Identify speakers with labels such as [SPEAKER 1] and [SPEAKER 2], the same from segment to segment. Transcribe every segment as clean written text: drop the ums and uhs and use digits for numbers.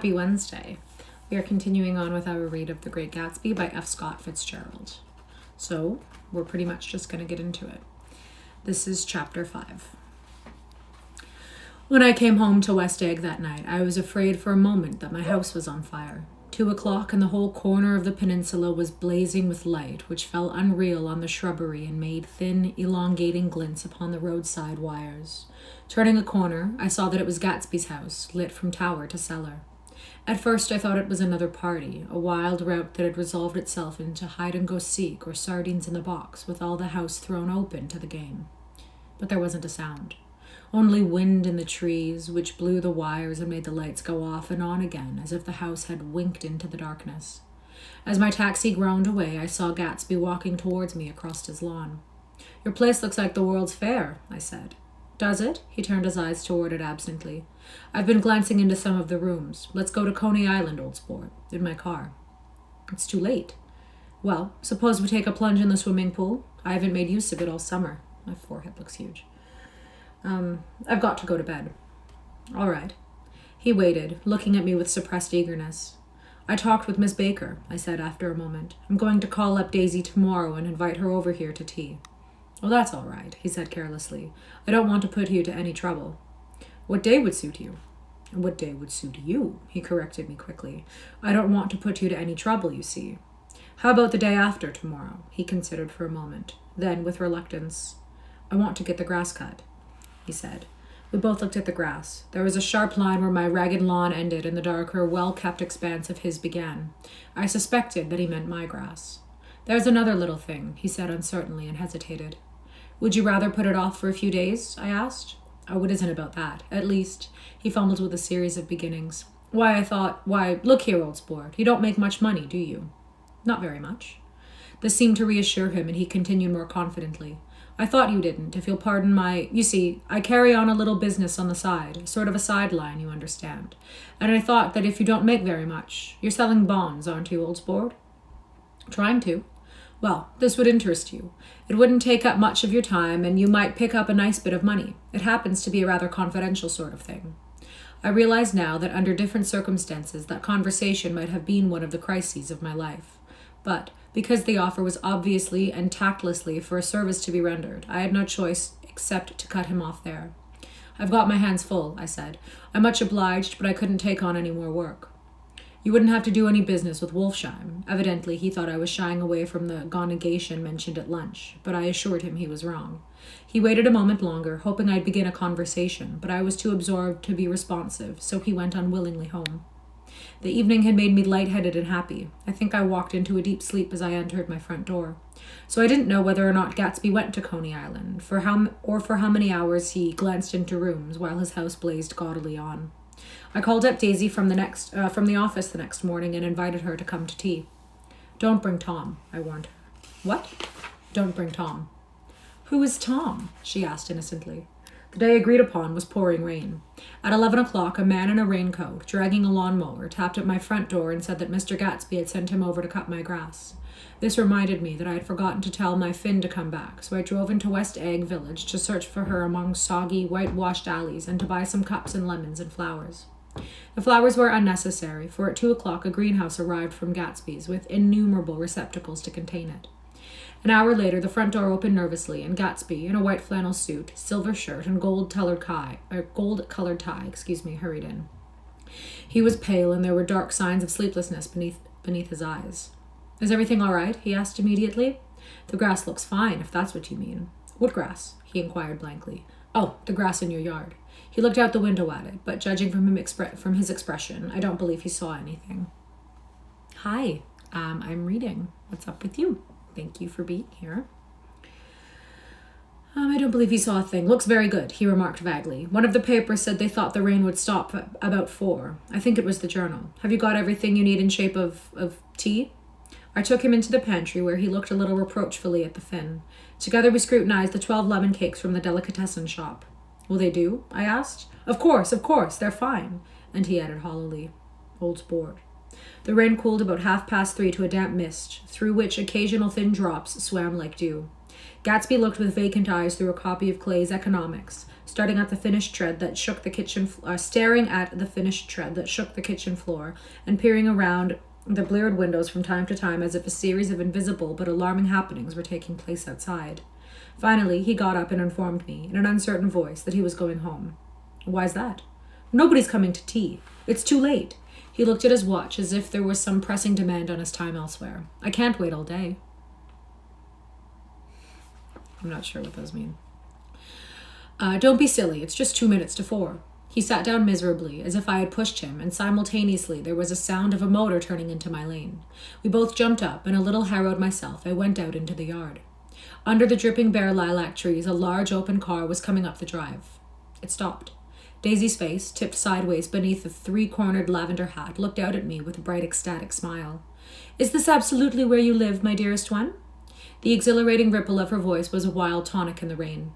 [SPEAKER 1] Happy Wednesday. We are continuing on with our read of The Great Gatsby by F. Scott Fitzgerald. So, we're pretty much just going to get into it. This is chapter 5. When I came home to West Egg that night, I was afraid for a moment that my house was on fire. 2 o'clock and the whole corner of the peninsula was blazing with light, which fell unreal on the shrubbery and made thin, elongating glints upon the roadside wires. Turning a corner, I saw that it was Gatsby's house, lit from tower to cellar. At first I thought it was another party, a wild rout that had resolved itself into hide-and-go-seek or sardines in the box, with all the house thrown open to the game. But there wasn't a sound. Only wind in the trees, which blew the wires and made the lights go off and on again, as if the house had winked into the darkness. As my taxi groaned away, I saw Gatsby walking towards me across his lawn. "Your place looks like the World's Fair," I said. "Does it?" He turned his eyes toward it absently. "I've been glancing into some of the rooms. Let's go to Coney Island, old sport, in my car." "It's too late." "Well, suppose we take a plunge in the swimming pool? I haven't made use of it all summer." My forehead looks huge. "I've got to go to bed." "All right." He waited, looking at me with suppressed eagerness. "I talked with Miss Baker," I said after a moment. "I'm going to call up Daisy tomorrow and invite her over here to tea." "Oh, that's all right," he said carelessly. "I don't want to put you to any trouble." "What day would suit you?" "And what day would suit you?" he corrected me quickly. "I don't want to put you to any trouble, you see." "How about the day after tomorrow?" He considered for a moment. Then, with reluctance, "I want to get the grass cut," he said. We both looked at the grass. There was a sharp line where my ragged lawn ended and the darker, well-kept expanse of his began. I suspected that he meant my grass. "There's another little thing," he said uncertainly and hesitated. "Would you rather put it off for a few days?" I asked. "Oh, it isn't about that. At least," he fumbled with a series of beginnings. Why, look here, old sport. You don't make much money, do you?" "Not very much." This seemed to reassure him, and he continued more confidently. "I thought you didn't, if you'll pardon my... You see, I carry on a little business on the side, sort of a sideline, you understand. And I thought that if you don't make very much... You're selling bonds, aren't you, old sport?" "Trying to." "Well, this would interest you. It wouldn't take up much of your time, and you might pick up a nice bit of money. It happens to be a rather confidential sort of thing." I realized now that under different circumstances that conversation might have been one of the crises of my life. But, because the offer was obviously and tactlessly for a service to be rendered, I had no choice except to cut him off there. "I've got my hands full," I said. "I'm much obliged, but I couldn't take on any more work." "You wouldn't have to do any business with Wolfsheim." Evidently, he thought I was shying away from the gonegation mentioned at lunch, but I assured him he was wrong. He waited a moment longer, hoping I'd begin a conversation, but I was too absorbed to be responsive, so he went unwillingly home. The evening had made me lightheaded and happy. I think I walked into a deep sleep as I entered my front door. So I didn't know whether or not Gatsby went to Coney Island, for how many hours he glanced into rooms while his house blazed gaudily on. I called up Daisy from the office the next morning and invited her to come to tea. "Don't bring Tom," I warned her. "What?" "Don't bring Tom." "Who is Tom?" she asked innocently. The day agreed upon was pouring rain. At 11 o'clock, a man in a raincoat, dragging a lawnmower, tapped at my front door and said that Mr. Gatsby had sent him over to cut my grass. This reminded me that I had forgotten to tell my Finn to come back, so I drove into West Egg Village to search for her among soggy, whitewashed alleys and to buy some cups and lemons and flowers. The flowers were unnecessary, for at 2 o'clock a greenhouse arrived from Gatsby's with innumerable receptacles to contain it. An hour later, the front door opened nervously, and Gatsby, in a white flannel suit, silver shirt, and gold-colored tie, hurried in. He was pale, and there were dark signs of sleeplessness beneath his eyes. "Is everything all right?" he asked immediately. "The grass looks fine, if that's what you mean." "What grass?" he inquired blankly. "Oh, the grass in your yard." He looked out the window at it, but judging from his expression, I don't believe he saw anything. "Hi, I'm reading. What's up with you? Thank you for being here." I don't believe he saw a thing. "Looks very good," he remarked vaguely. "One of the papers said they thought the rain would stop about 4. I think it was the Journal. Have you got everything you need in shape of tea?" I took him into the pantry, where he looked a little reproachfully at the Finn. Together we scrutinized the 12 lemon cakes from the delicatessen shop. "Will they do?" I asked. Of course, they're fine." And he added hollowly, "Old sport." The rain cooled about 3:30 to a damp mist, through which occasional thin drops swam like dew. Gatsby looked with vacant eyes through a copy of Clay's Economics, staring at the finished tread that shook the kitchen floor, and peering around the bleared windows from time to time as if a series of invisible but alarming happenings were taking place outside. Finally, he got up and informed me, in an uncertain voice, that he was going home. Why's that? Nobody's coming to tea. It's too late. He looked at his watch as if there was some pressing demand on his time elsewhere. I can't wait all day. I'm not sure what those mean. Don't be silly. It's just 2 minutes to 4. He sat down miserably, as if I had pushed him, and simultaneously there was a sound of a motor turning into my lane. We both jumped up, and a little harrowed myself, I went out into the yard. Under the dripping bare lilac trees, a large open car was coming up the drive. It stopped. Daisy's face, tipped sideways beneath a 3-cornered lavender hat, looked out at me with a bright, ecstatic smile. Is this absolutely where you live, my dearest one? The exhilarating ripple of her voice was a wild tonic in the rain.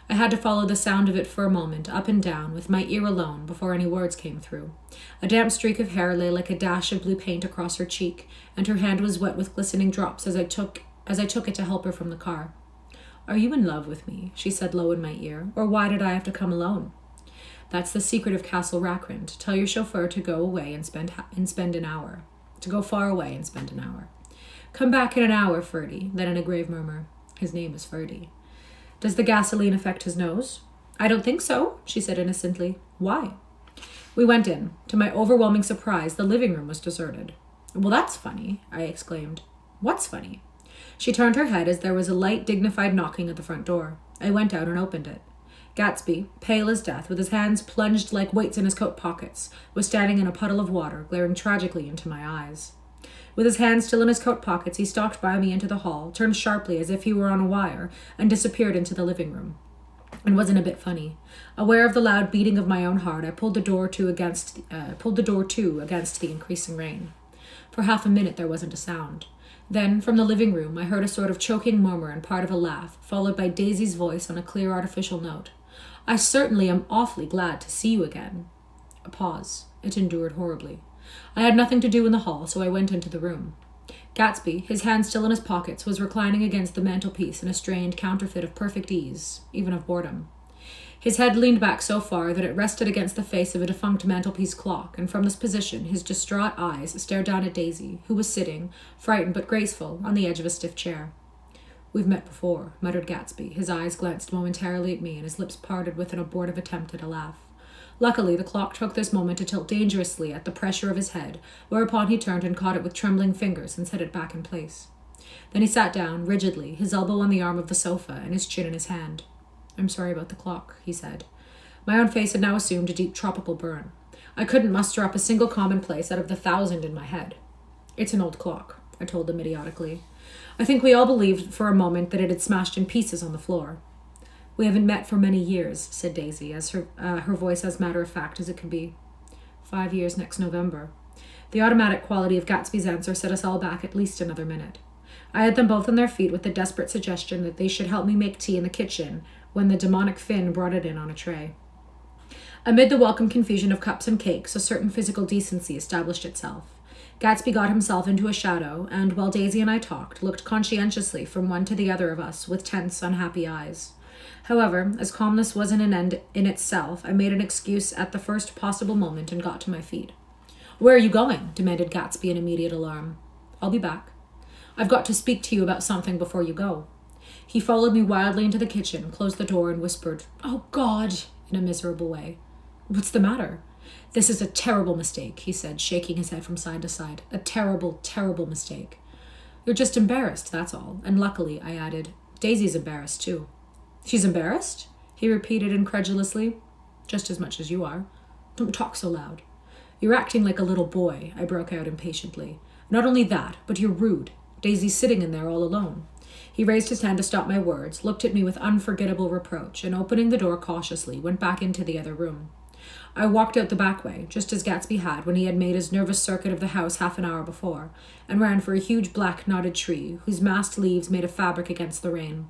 [SPEAKER 1] I had to follow the sound of it for a moment, up and down, with my ear alone, before any words came through. A damp streak of hair lay like a dash of blue paint across her cheek, and her hand was wet with glistening drops as I took it to help her from the car. Are you in love with me? She said low in my ear. Or why did I have to come alone? That's the secret of Castle Rackrent. Tell your chauffeur to go away and spend an hour. To go far away and spend an hour. Come back in an hour, Ferdy. Then in a grave murmur, his name is Ferdy. Does the gasoline affect his nose? I don't think so, she said innocently. Why? We went in. To my overwhelming surprise, the living room was deserted. Well, that's funny, I exclaimed. What's funny? She turned her head as there was a light, dignified knocking at the front door. I went out and opened it. Gatsby, pale as death, with his hands plunged like weights in his coat pockets, was standing in a puddle of water, glaring tragically into my eyes. With his hands still in his coat pockets, he stalked by me into the hall, turned sharply as if he were on a wire, and disappeared into the living room. It wasn't a bit funny. Aware of the loud beating of my own heart, I pulled the door to against the increasing rain. For half a minute there wasn't a sound. Then, from the living room, I heard a sort of choking murmur and part of a laugh, followed by Daisy's voice on a clear artificial note. I certainly am awfully glad to see you again. A pause. It endured horribly. I had nothing to do in the hall, so I went into the room. Gatsby, his hands still in his pockets, was reclining against the mantelpiece in a strained counterfeit of perfect ease, even of boredom. His head leaned back so far that it rested against the face of a defunct mantelpiece clock, and from this position his distraught eyes stared down at Daisy, who was sitting, frightened but graceful, on the edge of a stiff chair. We've met before, muttered Gatsby. His eyes glanced momentarily at me, and his lips parted with an abortive attempt at a laugh. Luckily, the clock took this moment to tilt dangerously at the pressure of his head, whereupon he turned and caught it with trembling fingers and set it back in place. Then he sat down, rigidly, his elbow on the arm of the sofa and his chin in his hand. I'm sorry about the clock, he said. My own face had now assumed a deep tropical burn. I couldn't muster up a single commonplace out of the 1,000 in my head. It's an old clock, I told him idiotically. I think we all believed for a moment that it had smashed in pieces on the floor. We haven't met for many years, said Daisy, as her voice as matter-of-fact as it could be. 5 years next November. The automatic quality of Gatsby's answer set us all back at least another minute. I had them both on their feet with the desperate suggestion that they should help me make tea in the kitchen when the demonic Finn brought it in on a tray. Amid the welcome confusion of cups and cakes, a certain physical decency established itself. Gatsby got himself into a shadow, and while Daisy and I talked, looked conscientiously from one to the other of us with tense, unhappy eyes. However, as calmness wasn't an end in itself, I made an excuse at the first possible moment and got to my feet. Where are you going? Demanded Gatsby in immediate alarm. I'll be back. I've got to speak to you about something before you go. He followed me wildly into the kitchen, closed the door, and whispered, Oh, God, in a miserable way. What's the matter? This is a terrible mistake, he said, shaking his head from side to side. A terrible, terrible mistake. You're just embarrassed, that's all. And luckily, I added, Daisy's embarrassed, too. She's embarrassed? He repeated incredulously. Just as much as you are. Don't talk so loud. You're acting like a little boy, I broke out impatiently. Not only that, but you're rude. Daisy's sitting in there all alone. He raised his hand to stop my words, looked at me with unforgettable reproach, and opening the door cautiously, went back into the other room. I walked out the back way, just as Gatsby had when he had made his nervous circuit of the house half an hour before, and ran for a huge black knotted tree, whose massed leaves made a fabric against the rain.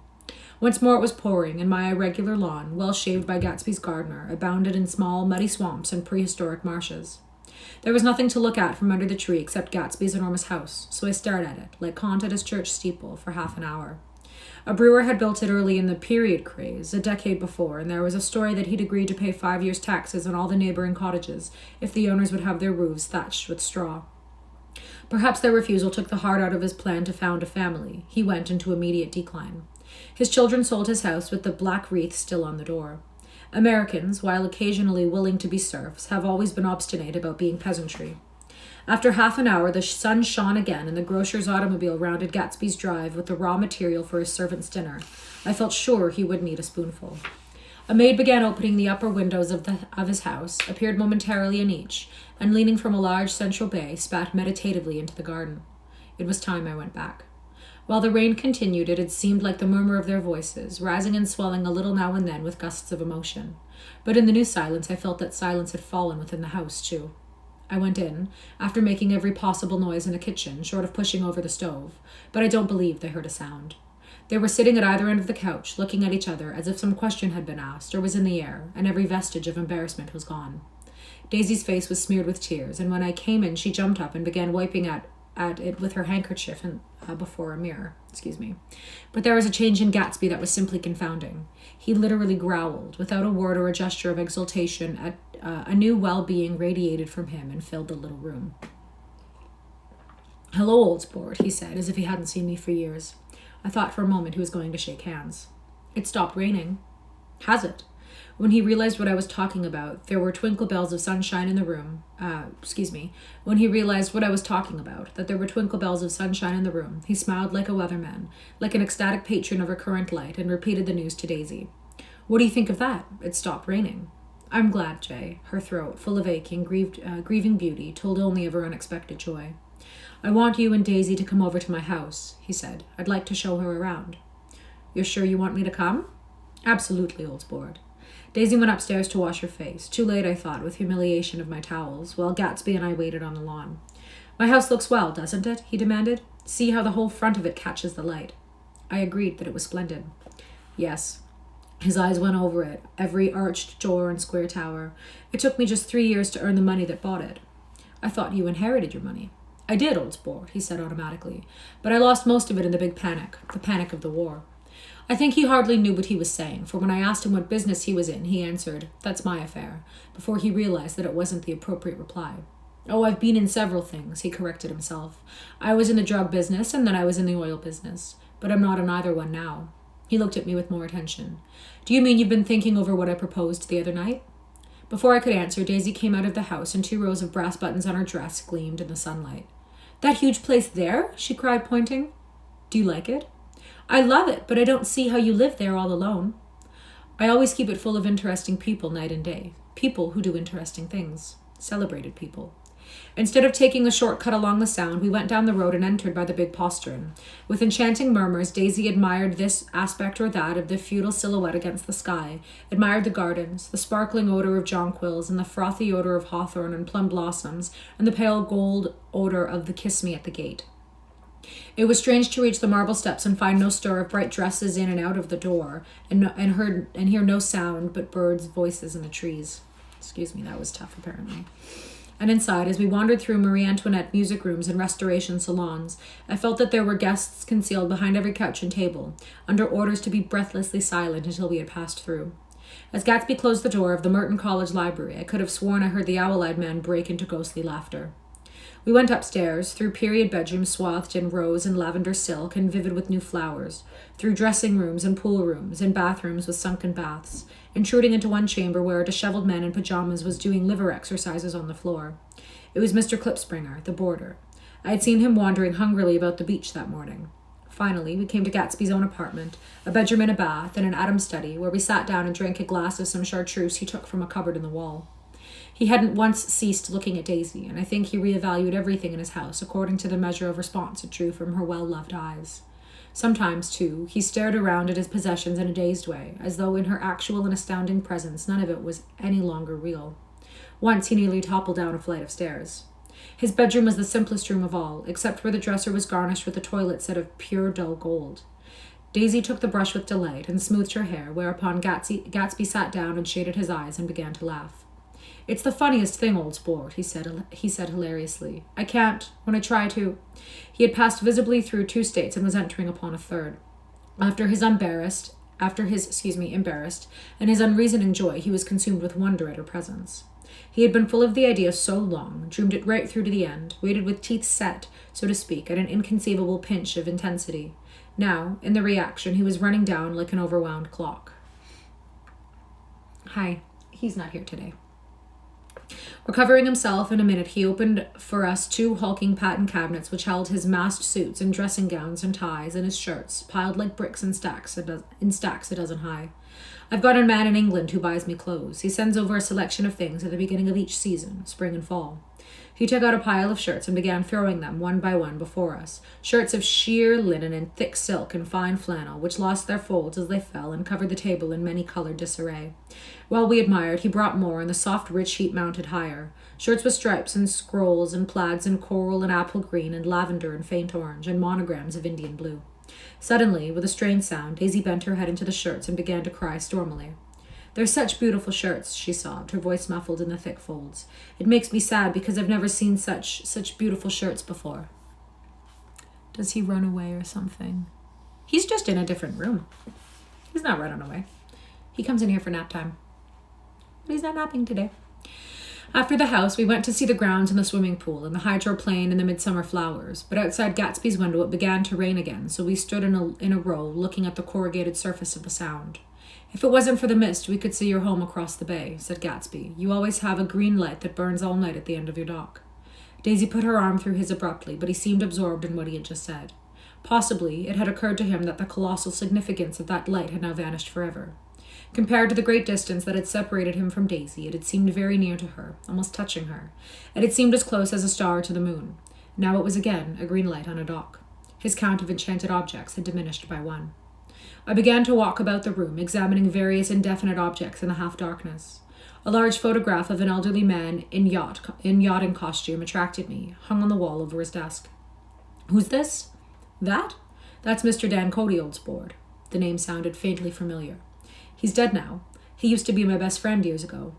[SPEAKER 1] Once more it was pouring, and my irregular lawn, well shaved by Gatsby's gardener, abounded in small, muddy swamps and prehistoric marshes. There was nothing to look at from under the tree except Gatsby's enormous house, so I stared at it, like Kant at his church steeple, for half an hour. A brewer had built it early in the period craze, a decade before, and there was a story that he'd agreed to pay 5 years' taxes on all the neighboring cottages if the owners would have their roofs thatched with straw. Perhaps their refusal took the heart out of his plan to found a family. He went into immediate decline. His children sold his house with the black wreath still on the door. Americans, while occasionally willing to be serfs, have always been obstinate about being peasantry. After half an hour, the sun shone again, and the grocer's automobile rounded Gatsby's drive with the raw material for his servant's dinner. I felt sure he would need a spoonful. A maid began opening the upper windows of his house, appeared momentarily in each, and leaning from a large central bay, spat meditatively into the garden. It was time I went back. While the rain continued, it had seemed like the murmur of their voices, rising and swelling a little now and then with gusts of emotion. But in the new silence, I felt that silence had fallen within the house, too. I went in, after making every possible noise in the kitchen, short of pushing over the stove, but I don't believe they heard a sound. They were sitting at either end of the couch, looking at each other as if some question had been asked or was in the air, and every vestige of embarrassment was gone. Daisy's face was smeared with tears, and when I came in, she jumped up and began wiping at it with her handkerchief before a mirror. But there was a change in Gatsby that was simply confounding. He literally growled. Without a word or a gesture of exultation, a new well-being radiated from him and filled the little room. "Hello, old sport," he said, as if he hadn't seen me for years. I thought for a moment he was going to shake hands. "It stopped raining." "Has it?" When he realized what I was talking about, there were twinkle bells of sunshine in the room. When he realized what I was talking about, that there were twinkle bells of sunshine in the room, he smiled like a weatherman, like an ecstatic patron of recurrent light, and repeated the news to Daisy. "What do you think of that? It stopped raining." "I'm glad, Jay." Her throat, full of aching, grieving beauty, told only of her unexpected joy. "I want you and Daisy to come over to my house," he said. "I'd like to show her around." "You're sure you want me to come?" "Absolutely, old sport." Daisy went upstairs to wash her face. Too late, I thought, with humiliation of my towels, while Gatsby and I waited on the lawn. "My house looks well, doesn't it?" he demanded. "See how the whole front of it catches the light." I agreed that it was splendid. "Yes." His eyes went over it, every arched door and square tower. "It took me just 3 years to earn the money that bought it." "I thought you inherited your money." "I did, old sport," he said automatically. "But I lost most of it in the big panic, the panic of the war." I think he hardly knew what he was saying, for when I asked him what business he was in, he answered, "That's my affair," before he realized that it wasn't the appropriate reply. "Oh, I've been in several things," he corrected himself. "I was in the drug business, and then I was in the oil business. But I'm not in either one now." He looked at me with more attention. "Do you mean you've been thinking over what I proposed the other night?" Before I could answer, Daisy came out of the house, and 2 rows of brass buttons on her dress gleamed in the sunlight. "That huge place there?" she cried, pointing. "Do you like it?" "I love it, but I don't see how you live there all alone." "I always keep it full of interesting people night and day. People who do interesting things. Celebrated people." Instead of taking a shortcut along the Sound, we went down the road and entered by the big postern. With enchanting murmurs, Daisy admired this aspect or that of the feudal silhouette against the sky, admired the gardens, the sparkling odor of jonquils, and the frothy odor of hawthorn and plum blossoms, and the pale gold odor of the kiss me at the gate. It was strange to reach the marble steps and find no stir of bright dresses in and out of the door, and hear no sound but birds' voices in the trees. That was tough, apparently. And inside, as we wandered through Marie Antoinette music rooms and restoration salons, I felt that there were guests concealed behind every couch and table, under orders to be breathlessly silent until we had passed through. As Gatsby closed the door of the Merton College Library, I could have sworn I heard the owl-eyed man break into ghostly laughter. We went upstairs, through period bedrooms swathed in rose and lavender silk and vivid with new flowers, through dressing rooms and pool rooms, and bathrooms with sunken baths, intruding into one chamber where a disheveled man in pajamas was doing liver exercises on the floor. It was Mr. Klipspringer, the boarder. I had seen him wandering hungrily about the beach that morning. Finally, we came to Gatsby's own apartment, a bedroom and a bath, and an Adam's study, where we sat down and drank a glass of some chartreuse he took from a cupboard in the wall. He hadn't once ceased looking at Daisy, and I think he reevaluated everything in his house according to the measure of response it drew from her well-loved eyes. Sometimes, too, he stared around at his possessions in a dazed way, as though in her actual and astounding presence none of it was any longer real. Once he nearly toppled down a flight of stairs. His bedroom was the simplest room of all, except where the dresser was garnished with a toilet set of pure dull gold. Daisy took the brush with delight and smoothed her hair, whereupon Gatsby sat down and shaded his eyes and began to laugh. "It's the funniest thing, old sport," he said hilariously. "I can't, when I try to—" He had passed visibly through 2 states and was entering upon a third. After his embarrassed, and his unreasoning joy, he was consumed with wonder at her presence. He had been full of the idea so long, dreamed it right through to the end, waited with teeth set, so to speak, at an inconceivable pinch of intensity. Now, in the reaction, he was running down like an overwound clock. Hi, he's not here today. Recovering himself in a minute, he opened for us 2 hulking patent cabinets which held his massed suits and dressing gowns and ties and his shirts, piled like bricks in stacks a dozen high. I've got a man in England who buys me clothes. He sends over a selection of things at the beginning of each season, spring and fall. He took out a pile of shirts and began throwing them one by one before us. Shirts of sheer linen and thick silk and fine flannel, which lost their folds as they fell and covered the table in many-colored disarray. While we admired, he brought more, and the soft, rich heap mounted higher. Shirts with stripes and scrolls and plaids and coral and apple green and lavender and faint orange and monograms of Indian blue. Suddenly, with a strange sound, Daisy bent her head into the shirts and began to cry stormily. "They're such beautiful shirts," she sobbed, her voice muffled in the thick folds. "It makes me sad because I've never seen such beautiful shirts before." Does he run away or something? He's just in a different room. He's not running away. He comes in here for nap time. But he's not napping today. After the house, we went to see the grounds and the swimming pool and the hydroplane and the midsummer flowers. But outside Gatsby's window, it began to rain again, so we stood in a row looking at the corrugated surface of the Sound. "If it wasn't for the mist, we could see your home across the bay," said Gatsby. "You always have a green light that burns all night at the end of your dock." Daisy put her arm through his abruptly, but he seemed absorbed in what he had just said. Possibly, it had occurred to him that the colossal significance of that light had now vanished forever. Compared to the great distance that had separated him from Daisy, it had seemed very near to her, almost touching her. It had seemed as close as a star to the moon. Now it was again a green light on a dock. His count of enchanted objects had diminished by 1. I began to walk about the room, examining various indefinite objects in the half-darkness. A large photograph of an elderly man in yachting costume attracted me, hung on the wall over his desk. "Who's this?" "That? That's Mr. Dan Cody, old sport." The name sounded faintly familiar. "He's dead now. He used to be my best friend years ago."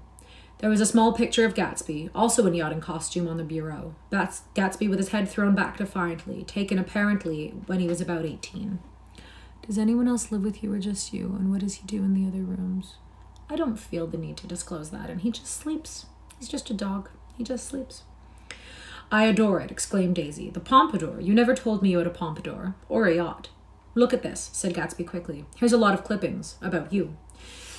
[SPEAKER 1] There was a small picture of Gatsby, also in yachting costume, on the bureau. Gatsby with his head thrown back defiantly, taken apparently when he was about 18. "Does anyone else live with you or just you? And what does he do in the other rooms?" "I don't feel the need to disclose that, and he just sleeps. He's just a dog. He just sleeps." "I adore it," exclaimed Daisy. "The pompadour. You never told me you had a pompadour. Or a yacht." "Look at this," said Gatsby quickly. "Here's a lot of clippings. About you."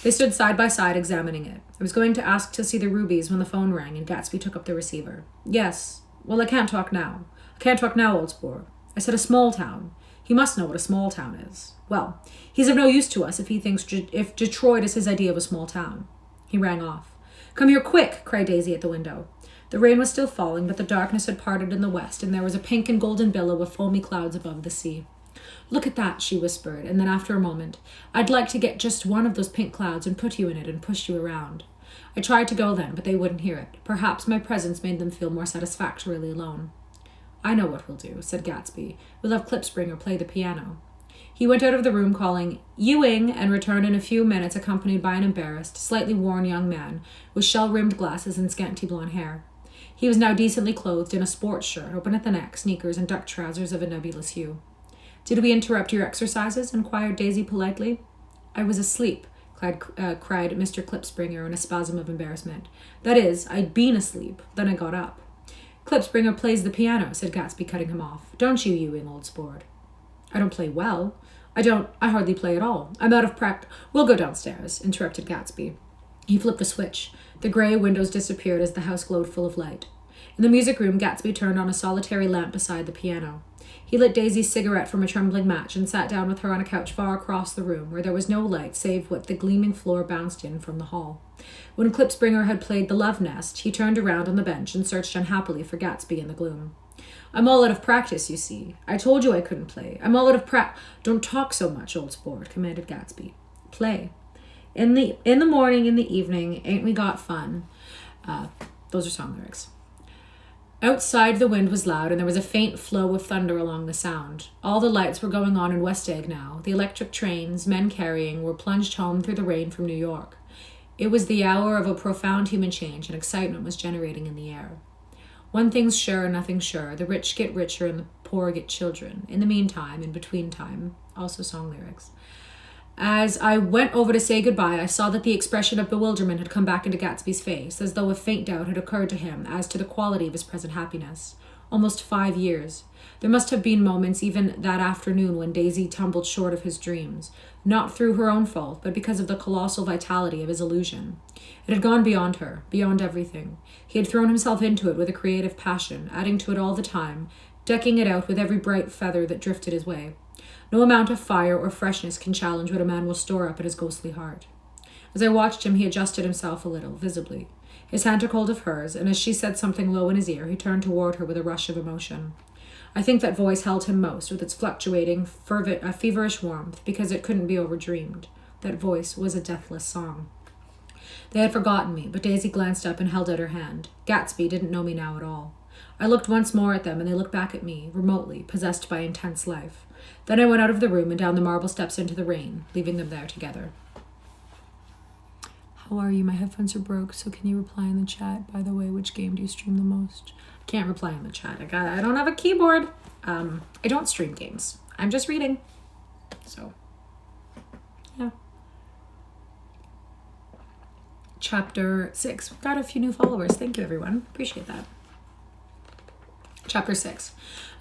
[SPEAKER 1] They stood side by side examining it. I was going to ask to see the rubies when the phone rang and Gatsby took up the receiver. "Yes. Well, I can't talk now. I can't talk now, old sport. I said a small town. He must know what a small town is. Well, he's of no use to us if he thinks if Detroit is his idea of a small town." He rang off. "Come here quick," cried Daisy at the window. The rain was still falling, but the darkness had parted in the west, and there was a pink and golden billow of foamy clouds above the sea. "Look at that," she whispered, and then after a moment, "I'd like to get just one of those pink clouds and put you in it and push you around." I tried to go then, but they wouldn't hear it. Perhaps my presence made them feel more satisfactorily alone. "I know what we'll do," said Gatsby. "We'll have Klipspringer play the piano." He went out of the room calling "Ewing" and returned in a few minutes accompanied by an embarrassed, slightly worn young man with shell-rimmed glasses and scanty blonde hair. He was now decently clothed in a sports shirt, open at the neck, sneakers, and duck trousers of a nebulous hue. "Did we interrupt your exercises?" inquired Daisy politely. "I was asleep," cried Mr. Klipspringer in a spasm of embarrassment. "That is, I'd been asleep. Then I got up." "Klipspringer plays the piano," said Gatsby, cutting him off. "Don't you, Ewing, old sport?" "I don't play well. I hardly play at all. I'm out of practice." "We'll go downstairs," interrupted Gatsby. He flipped a switch. The grey windows disappeared as the house glowed full of light. In the music room, Gatsby turned on a solitary lamp beside the piano. He lit Daisy's cigarette from a trembling match and sat down with her on a couch far across the room, where there was no light save what the gleaming floor bounced in from the hall. When Klipspringer had played The Love Nest, he turned around on the bench and searched unhappily for Gatsby in the gloom. "I'm all out of practice, you see. I told you I couldn't play. I'm all out of Don't talk so much, old sport," commanded Gatsby. "Play. In the morning, in the evening, ain't we got fun?" Those are song lyrics. Outside, the wind was loud, and there was a faint flow of thunder along the Sound. All the lights were going on in West Egg now. The electric trains, men carrying, were plunged home through the rain from New York. It was the hour of a profound human change, and excitement was generating in the air. One thing's sure, nothing sure. The rich get richer, and the poor get children. In the meantime, in between time, Also song lyrics. As I went over to say goodbye, I saw that the expression of bewilderment had come back into Gatsby's face, as though a faint doubt had occurred to him as to the quality of his present happiness. Almost 5 years. There must have been moments even that afternoon when Daisy tumbled short of his dreams, not through her own fault, but because of the colossal vitality of his illusion. It had gone beyond her, beyond everything. He had thrown himself into it with a creative passion, adding to it all the time, decking it out with every bright feather that drifted his way. No amount of fire or freshness can challenge what a man will store up in his ghostly heart. As I watched him, he adjusted himself a little, visibly. His hand took hold of hers, and as she said something low in his ear, he turned toward her with a rush of emotion. I think that voice held him most, with its fluctuating, feverish warmth, because it couldn't be overdreamed. That voice was a deathless song. They had forgotten me, but Daisy glanced up and held out her hand. Gatsby didn't know me now at all. I looked once more at them, and they looked back at me, remotely, possessed by intense life. Then I went out of the room and down the marble steps into the rain, leaving them there together. How are you? My headphones are broke, so can you reply in the chat? By the way, which game do you stream the most? I can't reply in the chat. I don't have a keyboard. I don't stream games. I'm just reading. So, yeah. Chapter 6. We've got a few new followers. Thank you, everyone. Appreciate that. Chapter 6.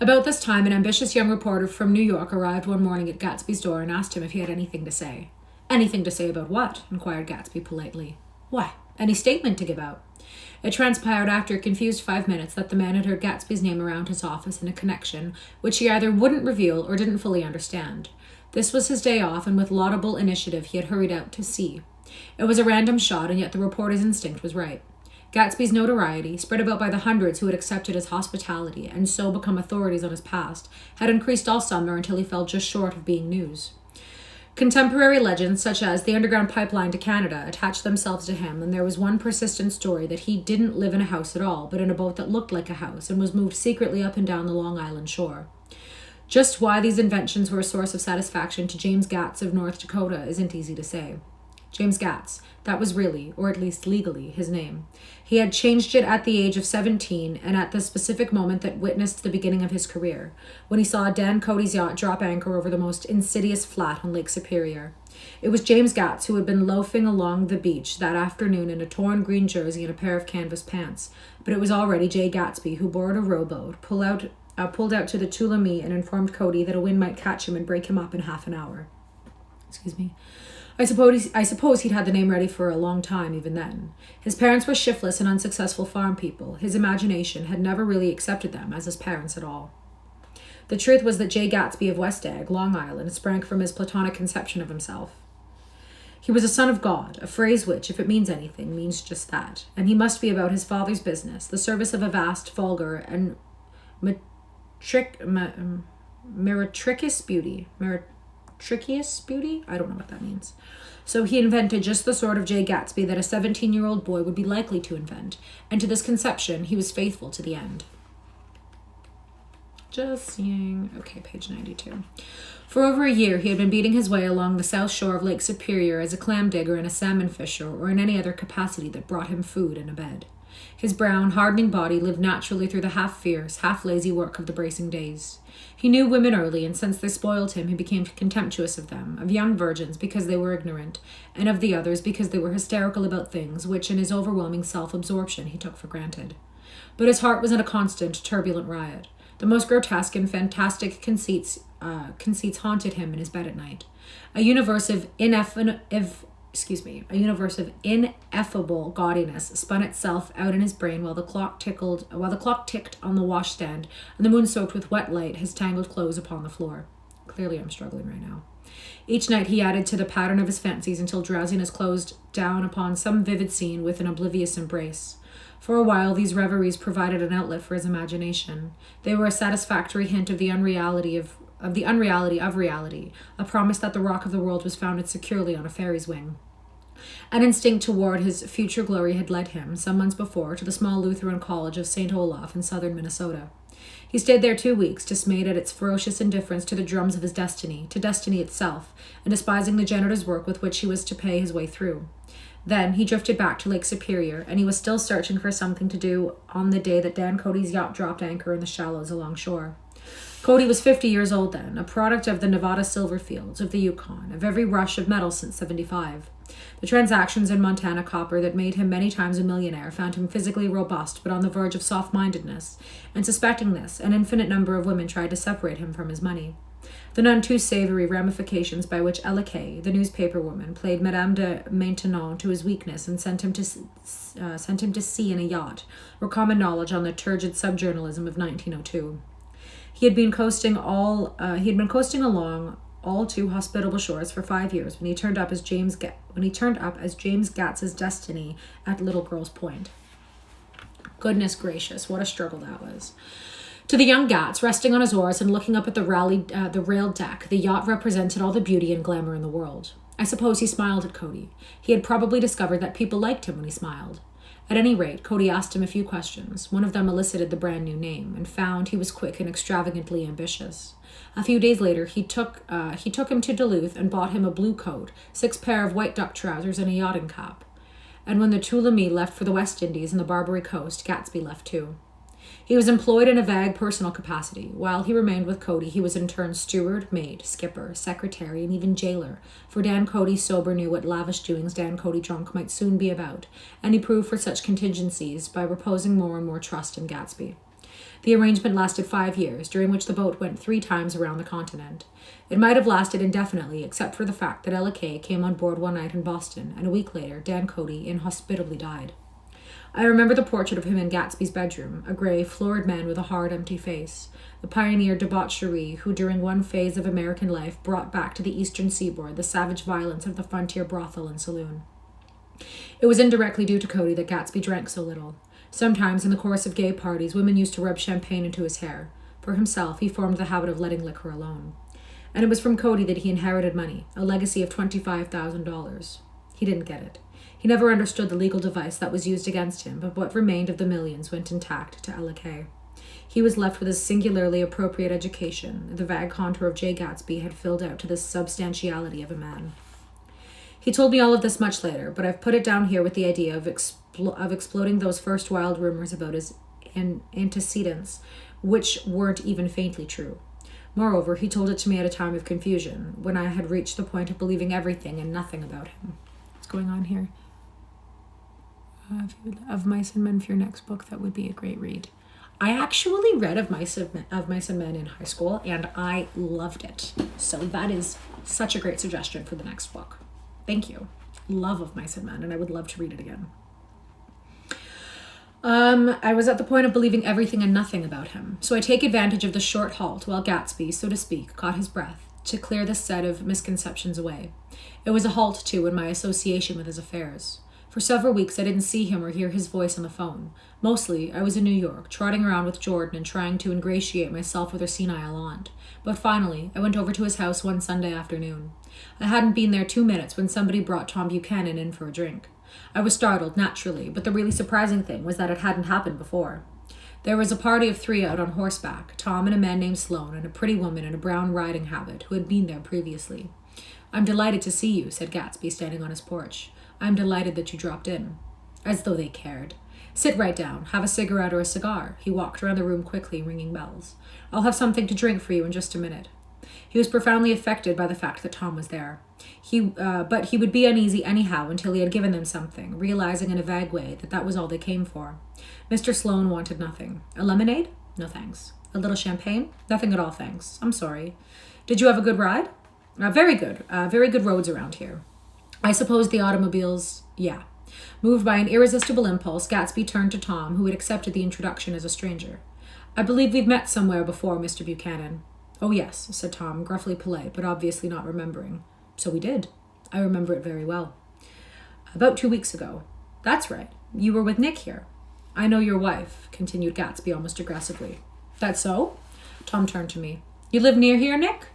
[SPEAKER 1] About this time, an ambitious young reporter from New York arrived one morning at Gatsby's door and asked him if he had anything to say. Anything to say about what? Inquired Gatsby politely. Why, any statement to give out. It transpired after a confused 5 minutes that the man had heard Gatsby's name around his office in a connection which he either wouldn't reveal or didn't fully understand. This was his day off, and with laudable initiative he had hurried out to see. It was a random shot, and yet the reporter's instinct was right. Gatsby's notoriety, spread about by the hundreds who had accepted his hospitality and so become authorities on his past, had increased all summer until he fell just short of being news. Contemporary legends, such as the underground pipeline to Canada, attached themselves to him, and there was one persistent story that he didn't live in a house at all, but in a boat that looked like a house and was moved secretly up and down the Long Island shore. Just why these inventions were a source of satisfaction to James Gatz of North Dakota isn't easy to say. James Gatz, that was really, or at least legally, his name. He had changed it at the age of 17 and at the specific moment that witnessed the beginning of his career, when he saw Dan Cody's yacht drop anchor over the most insidious flat on Lake Superior. It was James Gatz who had been loafing along the beach that afternoon in a torn green jersey and a pair of canvas pants, but it was already Jay Gatsby who boarded a rowboat, pulled out to the Tuolumne and informed Cody that a wind might catch him and break him up in half an hour. I suppose he'd had the name ready for a long time even then. His parents were shiftless and unsuccessful farm people. His imagination had never really accepted them as his parents at all. The truth was that Jay Gatsby of West Egg, Long Island, sprang from his platonic conception of himself. He was a son of God, a phrase which, if it means anything, means just that, and he must be about his father's business, the service of a vast, vulgar, and meretricious beauty. Trickiest beauty? I don't know what that means. So he invented just the sort of Jay Gatsby that a 17-year-old boy would be likely to invent, and to this conception he was faithful to the end. Just seeing. Okay, page 92. For over a year he had been beating his way along the south shore of Lake Superior as a clam digger and a salmon fisher, or in any other capacity that brought him food and a bed. His brown, hardening body lived naturally through the half-fierce, half-lazy work of the bracing days. He knew women early, and since they spoiled him, he became contemptuous of them, of young virgins because they were ignorant, and of the others because they were hysterical about things which, in his overwhelming self-absorption, he took for granted. But his heart was in a constant, turbulent riot. The most grotesque and fantastic conceits haunted him in his bed at night. A universe of ineffable gaudiness spun itself out in his brain while the clock ticked on the washstand and the moon soaked with wet light his tangled clothes upon the floor. Clearly I'm struggling right now. Each night he added to the pattern of his fancies until drowsiness closed down upon some vivid scene with an oblivious embrace. For a while these reveries provided an outlet for his imagination. They were a satisfactory hint of the unreality of reality, a promise that the rock of the world was founded securely on a fairy's wing. An instinct toward his future glory had led him, some months before, to the small Lutheran college of St. Olaf in southern Minnesota. He stayed there 2 weeks, dismayed at its ferocious indifference to the drums of his destiny, to destiny itself, and despising the janitor's work with which he was to pay his way through. Then he drifted back to Lake Superior, and he was still searching for something to do on the day that Dan Cody's yacht dropped anchor in the shallows along shore. Cody was 50 years old then, a product of the Nevada silver fields, of the Yukon, of every rush of metal since 75. The transactions in Montana copper that made him many times a millionaire found him physically robust but on the verge of soft-mindedness, and suspecting this, an infinite number of women tried to separate him from his money. The none too savory ramifications by which Ella Kay, the newspaper woman, played Madame de Maintenon to his weakness and sent him to sea in a yacht were common knowledge on the turgid subjournalism of 1902. He had been coasting along all too hospitable shores for 5 years when he turned up as James Gats's destiny at Little Girl's Point. Goodness gracious, what a struggle that was. To the young Gats, resting on his oars and looking up at the railed deck, the yacht represented all the beauty and glamour in the world. I suppose he smiled at Cody. He had probably discovered that people liked him when he smiled. At any rate, Cody asked him a few questions. One of them elicited the brand new name, and found he was quick and extravagantly ambitious. A few days later, he took him to Duluth and bought him a blue coat, 6 pair of white duck trousers, and a yachting cap. And when the Tuolumne left for the West Indies and the Barbary Coast, Gatsby left too. He was employed in a vague personal capacity. While he remained with Cody, he was in turn steward, maid, skipper, secretary, and even jailer, for Dan Cody sober knew what lavish doings Dan Cody drunk might soon be about, and he proved for such contingencies by reposing more and more trust in Gatsby. The arrangement lasted 5 years, during which the boat went 3 times around the continent. It might have lasted indefinitely, except for the fact that Ella Kay came on board one night in Boston, and a week later, Dan Cody inhospitably died. I remember the portrait of him in Gatsby's bedroom, a gray, florid man with a hard, empty face, the pioneer debauchery who during one phase of American life brought back to the eastern seaboard the savage violence of the frontier brothel and saloon. It was indirectly due to Cody that Gatsby drank so little. Sometimes, in the course of gay parties, women used to rub champagne into his hair. For himself, he formed the habit of letting liquor alone. And it was from Cody that he inherited money, a legacy of $25,000. He didn't get it. He never understood the legal device that was used against him, but what remained of the millions went intact to Ella Kay. He was left with a singularly appropriate education. The vague contour of J. Gatsby had filled out to the substantiality of a man. He told me all of this much later, but I've put it down here with the idea of exploding those first wild rumors about his antecedents, which weren't even faintly true. Moreover, he told it to me at a time of confusion, when I had reached the point of believing everything and nothing about him. What's going on here? Of Mice and Men for your next book, that would be a great read. I actually read of Mice and Men in high school, and I loved it. So that is such a great suggestion for the next book. Thank you. Love of Mice and Men, and I would love to read it again. I was at the point of believing everything and nothing about him, so I take advantage of the short halt while Gatsby, so to speak, caught his breath, to clear this set of misconceptions away. It was a halt, too, in my association with his affairs. For several weeks, I didn't see him or hear his voice on the phone. Mostly, I was in New York, trotting around with Jordan and trying to ingratiate myself with her senile aunt. But finally, I went over to his house one Sunday afternoon. I hadn't been there 2 minutes when somebody brought Tom Buchanan in for a drink. I was startled, naturally, but the really surprising thing was that it hadn't happened before. There was a party of 3 out on horseback, Tom and a man named Sloane and a pretty woman in a brown riding habit who had been there previously. "I'm delighted to see you," said Gatsby, standing on his porch. "I'm delighted that you dropped in." As though they cared. "Sit right down. Have a cigarette or a cigar." He walked around the room quickly, ringing bells. "I'll have something to drink for you in just a minute." He was profoundly affected by the fact that Tom was there. But he would be uneasy anyhow until he had given them something, realizing in a vague way that that was all they came for. Mr. Sloane wanted nothing. "A lemonade?" "No, thanks." "A little champagne?" "Nothing at all, thanks." "I'm sorry." "Did you have a good ride?" Very good. Very good roads around here." "I suppose the automobiles..." "Yeah." Moved by an irresistible impulse, Gatsby turned to Tom, who had accepted the introduction as a stranger. "I believe we've met somewhere before, Mr. Buchanan." "Oh, yes," said Tom, gruffly polite, but obviously not remembering. "So we did. I remember it very well." "About 2 weeks ago." "That's right. You were with Nick here." "I know your wife," continued Gatsby almost aggressively. "That's so?" Tom turned to me. "You live near here, Nick?"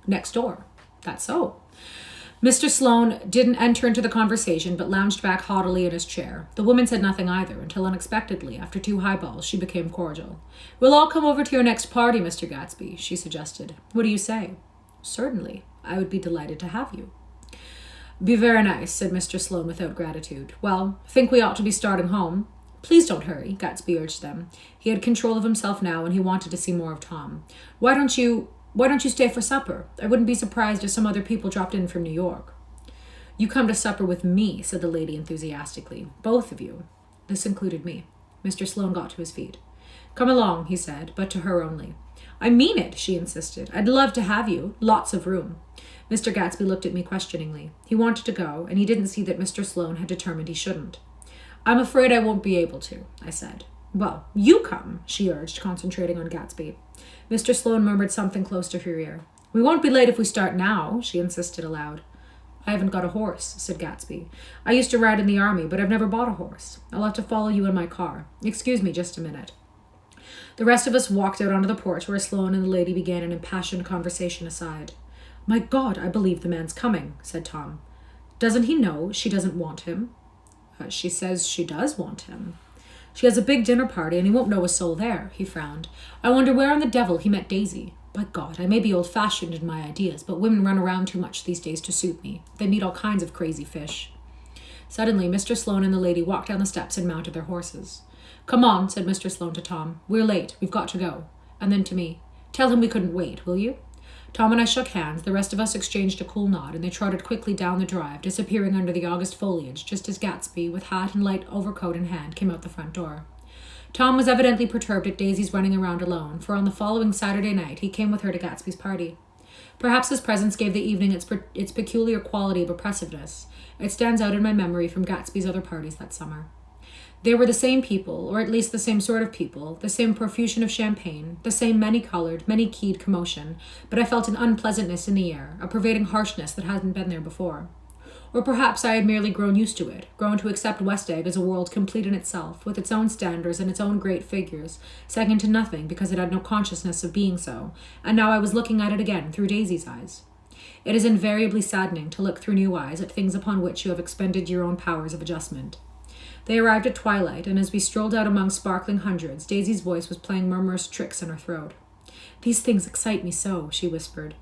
[SPEAKER 1] "Next door." "That's so." Mr. Sloane didn't enter into the conversation, but lounged back haughtily in his chair. The woman said nothing either, until unexpectedly, after 2 highballs, she became cordial. "We'll all come over to your next party, Mr. Gatsby," she suggested. "What do you say?" "Certainly. I would be delighted to have you." "Be very nice," said Mr. Sloane without gratitude. "Well, think we ought to be starting home." Please don't hurry, Gatsby urged them. He had control of himself now, and he wanted to see more of Tom. Why don't you stay for supper? I wouldn't be surprised if some other people dropped in from New York. You come to supper with me, said the lady enthusiastically. Both of you. This included me. Mr. Sloane got to his feet. Come along, he said, but to her only. I mean it, she insisted. I'd love to have you. Lots of room. Mr. Gatsby looked at me questioningly. He wanted to go, and he didn't see that Mr. Sloane had determined he shouldn't. I'm afraid I won't be able to, I said. Well, you come, she urged, concentrating on Gatsby. Mr. Sloane murmured something close to her ear. We won't be late if we start now, she insisted aloud. I haven't got a horse, said Gatsby. I used to ride in the army, but I've never bought a horse. I'll have to follow you in my car. Excuse me just a minute. The rest of us walked out onto the porch where Sloane and the lady began an impassioned conversation aside. My God, I believe the man's coming, said Tom. Doesn't he know she doesn't want him? She says she does want him. She has a big dinner party and he won't know a soul there, he frowned. I wonder where in the devil he met Daisy. By God, I may be old-fashioned in my ideas, but women run around too much these days to suit me. They meet all kinds of crazy fish. Suddenly, Mr. Sloane and the lady walked down the steps and mounted their horses. Come on, said Mr. Sloane to Tom. We're late. We've got to go. And then to me, tell him we couldn't wait, will you? Tom and I shook hands, the rest of us exchanged a cool nod, and they trotted quickly down the drive, disappearing under the August foliage, just as Gatsby, with hat and light overcoat in hand, came out the front door. Tom was evidently perturbed at Daisy's running around alone, for on the following Saturday night he came with her to Gatsby's party. Perhaps his presence gave the evening its peculiar quality of oppressiveness. It stands out in my memory from Gatsby's other parties that summer. They were the same people, or at least the same sort of people, the same profusion of champagne, the same many-colored, many-keyed commotion, but I felt an unpleasantness in the air, a pervading harshness that hadn't been there before. Or perhaps I had merely grown used to it, grown to accept West Egg as a world complete in itself, with its own standards and its own great figures, second to nothing because it had no consciousness of being so, and now I was looking at it again through Daisy's eyes. It is invariably saddening to look through new eyes at things upon which you have expended your own powers of adjustment. They arrived at twilight, and as we strolled out among sparkling hundreds, Daisy's voice was playing murmurous tricks in her throat. These things excite me so, she whispered.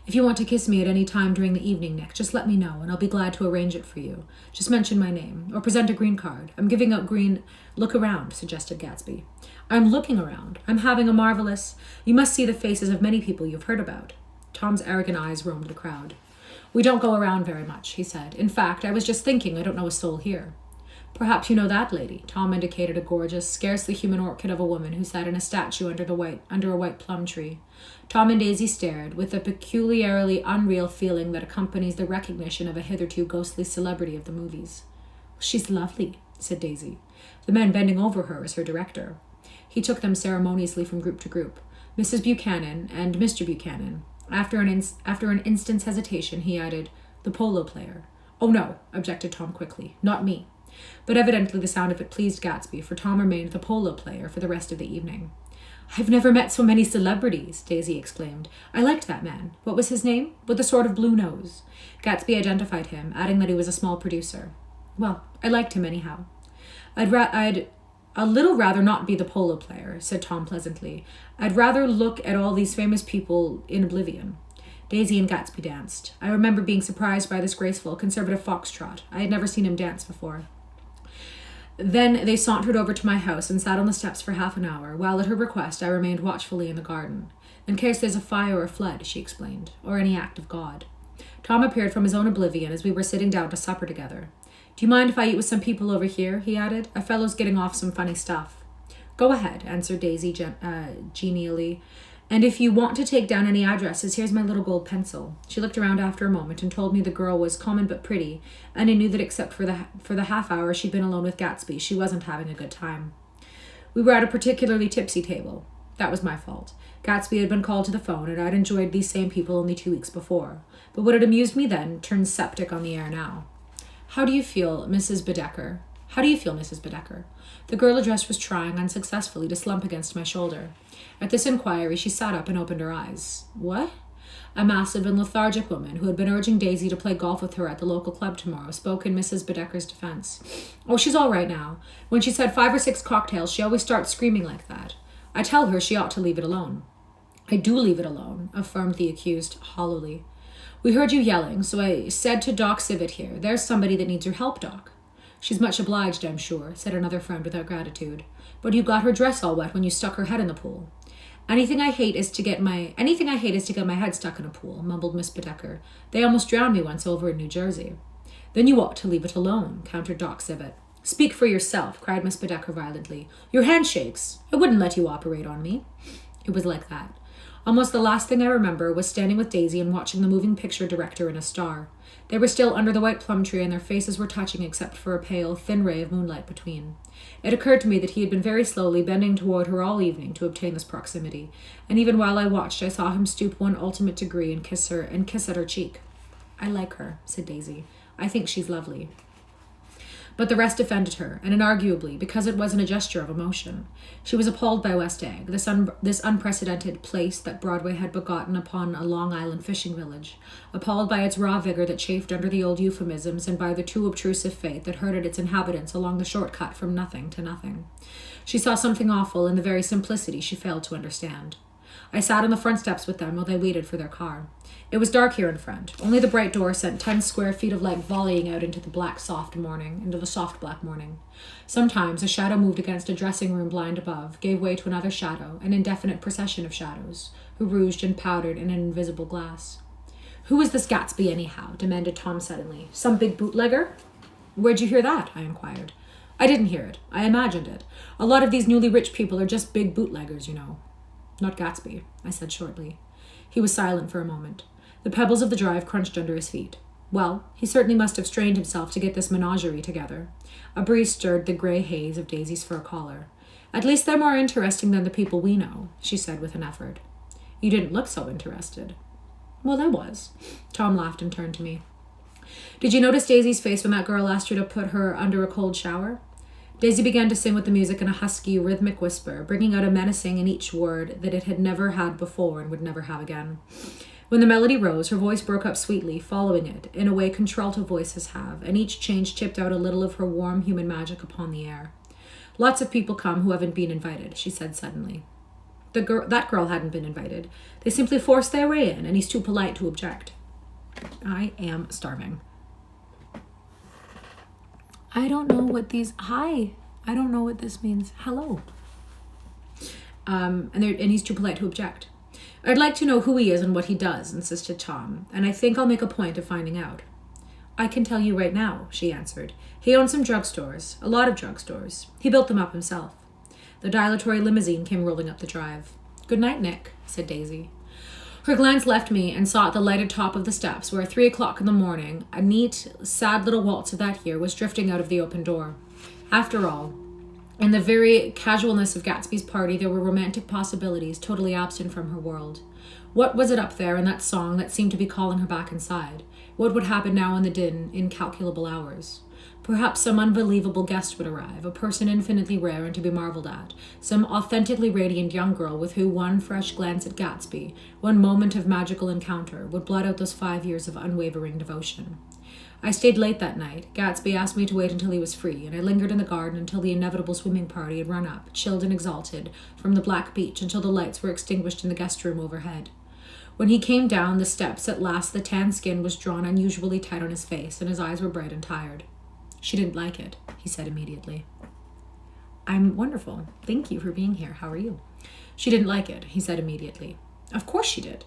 [SPEAKER 1] If you want to kiss me at any time during the evening, Nick, just let me know, and I'll be glad to arrange it for you. Just mention my name, or present a green card. I'm giving out green... Look around, suggested Gatsby. I'm looking around. I'm having a marvelous... You must see the faces of many people you've heard about. Tom's arrogant eyes roamed the crowd. We don't go around very much, he said. In fact, I was just thinking I don't know a soul here. Perhaps you know that lady. Tom indicated a gorgeous, scarcely human orchid of a woman who sat in a statue under a white plum tree. Tom and Daisy stared, with the peculiarly unreal feeling that accompanies the recognition of a hitherto ghostly celebrity of the movies. She's lovely, said Daisy. The man bending over her is her director. He took them ceremoniously from group to group. Mrs. Buchanan and Mr. Buchanan. After an instant's hesitation, he added, the polo player. Oh no, objected Tom quickly. Not me. But evidently the sound of it pleased Gatsby, for Tom remained the polo player for the rest of the evening. I've never met so many celebrities, Daisy exclaimed. I liked that man. What was his name? With the sort of blue nose. Gatsby identified him, adding that he was a small producer. Well, I liked him anyhow. I'd a little rather not be the polo player, said Tom pleasantly. I'd rather look at all these famous people in oblivion. Daisy and Gatsby danced. I remember being surprised by this graceful, conservative foxtrot. I had never seen him dance before. Then they sauntered over to my house and sat on the steps for half an hour, while at her request I remained watchfully in the garden. In case there's a fire or flood, she explained, or any act of God. Tom appeared from his own oblivion as we were sitting down to supper together. Do you mind if I eat with some people over here? He added. A fellow's getting off some funny stuff. Go ahead, answered Daisy genially. And if you want to take down any addresses, here's my little gold pencil. She looked around after a moment and told me the girl was common but pretty, and I knew that except for the half hour she'd been alone with Gatsby, she wasn't having a good time. We were at a particularly tipsy table. That was my fault. Gatsby had been called to the phone, and I'd enjoyed these same people only 2 weeks before. But what had amused me then turned septic on the air now. How do you feel, Mrs. Bedecker? How do you feel, Mrs. Bedecker? The girl addressed was trying unsuccessfully to slump against my shoulder. At this inquiry, she sat up and opened her eyes. What? A massive and lethargic woman who had been urging Daisy to play golf with her at the local club tomorrow spoke in Mrs. Bedecker's defense. Oh, she's all right now. When she's had 5 or 6 cocktails, she always starts screaming like that. I tell her she ought to leave it alone. I do leave it alone, affirmed the accused hollowly. We heard you yelling, so I said to Doc Civet here, there's somebody that needs your help, Doc. She's much obliged, I'm sure, said another friend without gratitude. But you got her dress all wet when you stuck her head in the pool. Anything I hate is to get my head stuck in a pool, mumbled Miss Bedecker. They almost drowned me once over in New Jersey. Then you ought to leave it alone, countered Doc Sibbett. Speak for yourself, cried Miss Bedecker violently. Your hand shakes. I wouldn't let you operate on me. It was like that. Almost the last thing I remember was standing with Daisy and watching the moving picture director in a star. They were still under the white plum tree and their faces were touching except for a pale, thin ray of moonlight between. It occurred to me that he had been very slowly bending toward her all evening to obtain this proximity, and even while I watched I saw him stoop one ultimate degree and kiss at her cheek. I like her, said Daisy. I think she's lovely. But the rest offended her, and inarguably, because it wasn't a gesture of emotion. She was appalled by West Egg, this unprecedented place that Broadway had begotten upon a Long Island fishing village, appalled by its raw vigor that chafed under the old euphemisms and by the too obtrusive fate that herded its inhabitants along the short cut from nothing to nothing. She saw something awful in the very simplicity she failed to understand. I sat on the front steps with them while they waited for their car. It was dark here in front. Only the bright door sent 10 square feet of light volleying out into the soft black morning. Sometimes a shadow moved against a dressing room blind above, gave way to another shadow, an indefinite procession of shadows, who rouged and powdered in an invisible glass. Who is this Gatsby, anyhow? Demanded Tom suddenly. Some big bootlegger? Where'd you hear that? I inquired. I didn't hear it. I imagined it. A lot of these newly rich people are just big bootleggers, you know. Not Gatsby, I said shortly. He was silent for a moment. The pebbles of the drive crunched under his feet. Well, he certainly must have strained himself to get this menagerie together. A breeze stirred the grey haze of Daisy's fur collar. At least they're more interesting than the people we know, she said with an effort. You didn't look so interested. Well, I was. Tom laughed and turned to me. Did you notice Daisy's face when that girl asked her to put her under a cold shower? Daisy began to sing with the music in a husky, rhythmic whisper, bringing out a menacing in each word that it had never had before and would never have again. When the melody rose, her voice broke up sweetly, following it, in a way contralto voices have, and each change chipped out a little of her warm human magic upon the air. Lots of people come who haven't been invited, she said suddenly. That girl hadn't been invited. They simply forced their way in, and he's too polite to object. I am starving. I don't know what I don't know what this means. Hello. And he's too polite to object. I'd like to know who he is and what he does, insisted Tom, and I think I'll make a point of finding out. I can tell you right now, she answered. He owns some drugstores, a lot of drugstores. He built them up himself. The dilatory limousine came rolling up the drive. Good night, Nick, said Daisy. Her glance left me and saw at the lighted top of the steps where at 3 o'clock in the morning a neat, sad little waltz of that year was drifting out of the open door. After all, in the very casualness of Gatsby's party, there were romantic possibilities totally absent from her world. What was it up there in that song that seemed to be calling her back inside? What would happen now in the din, incalculable hours? Perhaps some unbelievable guest would arrive, a person infinitely rare and to be marveled at, some authentically radiant young girl with who one fresh glance at Gatsby, one moment of magical encounter, would blot out those 5 years of unwavering devotion. I stayed late that night. Gatsby asked me to wait until he was free, and I lingered in the garden until the inevitable swimming party had run up, chilled and exalted, from the black beach until the lights were extinguished in the guest room overhead. When he came down the steps at last, the tan skin was drawn unusually tight on his face, and his eyes were bright and tired. She didn't like it, he said immediately. I'm wonderful. Thank you for being here. How are you? She didn't like it, he said immediately. Of course she did.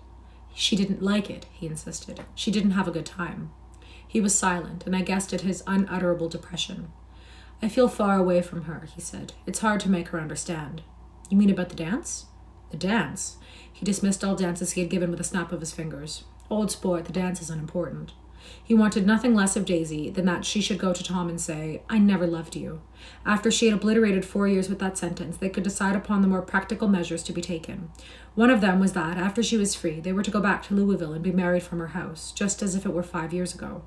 [SPEAKER 1] She didn't like it, he insisted. She didn't have a good time. He was silent, and I guessed at his unutterable depression. I feel far away from her, he said. It's hard to make her understand. You mean about the dance? The dance? He dismissed all dances he had given with a snap of his fingers. Old sport, the dance is unimportant. He wanted nothing less of Daisy than that she should go to Tom and say, I never loved you. After she had obliterated 4 years with that sentence, they could decide upon the more practical measures to be taken. One of them was that, after she was free, they were to go back to Louisville and be married from her house, just as if it were 5 years ago.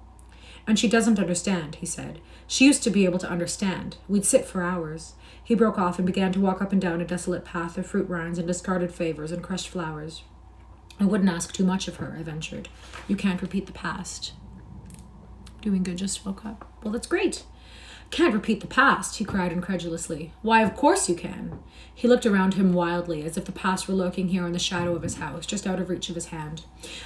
[SPEAKER 1] And she doesn't understand, he said. She used to be able to understand. We'd sit for hours. He broke off and began to walk up and down a desolate path of fruit rinds and discarded favors and crushed flowers. I wouldn't ask too much of her, I ventured. You can't repeat the past. Doing good, just woke up. Well, that's great. Can't repeat the past, he cried incredulously. Why, of course you can. He looked around him wildly, as if the past were lurking here in the shadow of his house, just out of reach of his hand.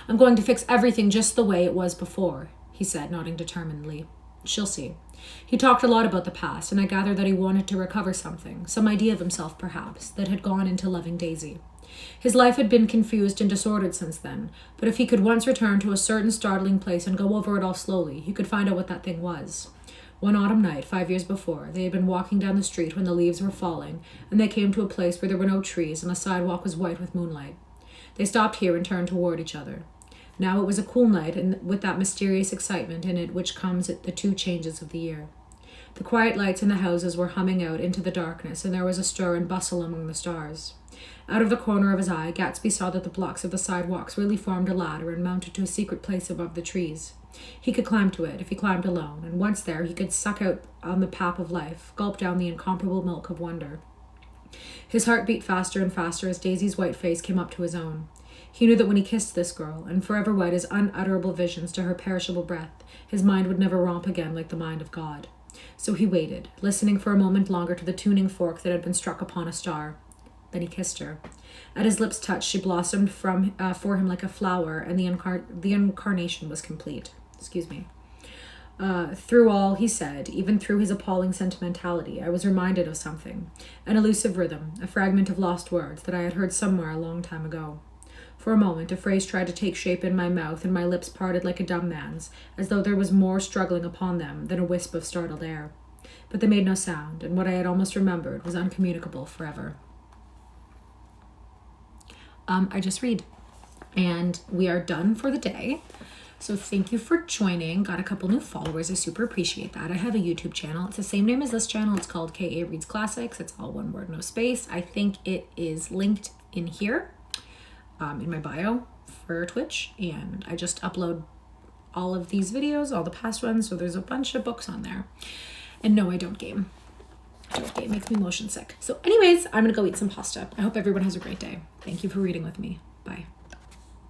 [SPEAKER 1] I'm going to fix everything just the way it was before, he said, nodding determinedly. She'll see. He talked a lot about the past, and I gathered that he wanted to recover something, some idea of himself perhaps, that had gone into loving Daisy. His life had been confused and disordered since then, but if he could once return to a certain startling place and go over it all slowly, he could find out what that thing was. One autumn night, 5 years before, they had been walking down the street when the leaves were falling, and they came to a place where there were no trees and the sidewalk was white with moonlight. They stopped here and turned toward each other. Now it was a cool night, and with that mysterious excitement in it which comes at the 2 changes of the year. The quiet lights in the houses were humming out into the darkness, and there was a stir and bustle among the stars. Out of the corner of his eye, Gatsby saw that the blocks of the sidewalks really formed a ladder and mounted to a secret place above the trees. He could climb to it, if he climbed alone, and once there he could suck out on the pap of life, gulp down the incomparable milk of wonder. His heart beat faster and faster as Daisy's white face came up to his own. He knew that when he kissed this girl, and forever wed his unutterable visions to her perishable breath, his mind would never romp again like the mind of God. So he waited, listening for a moment longer to the tuning fork that had been struck upon a star. Then he kissed her. At his lips' touch, she blossomed for him like a flower, and the incarnation was complete. Through all he said, even through his appalling sentimentality, I was reminded of something, an elusive rhythm, a fragment of lost words that I had heard somewhere a long time ago. For a moment, a phrase tried to take shape in my mouth, and my lips parted like a dumb man's, as though there was more struggling upon them than a wisp of startled air. But they made no sound, and what I had almost remembered was uncommunicable forever. I just read, and we are done for the day. So thank you for joining. Got a couple new followers. I super appreciate that. I have a YouTube channel. It's the same name as this channel. It's called K.A. Reads Classics. It's all one word, no space. I think it is linked in here, in my bio for Twitch. And I just upload all of these videos, all the past ones. So there's a bunch of books on there. And no, I don't game. It makes me motion sick. So anyways, I'm going to go eat some pasta. I hope everyone has a great day. Thank you for reading with me. Bye.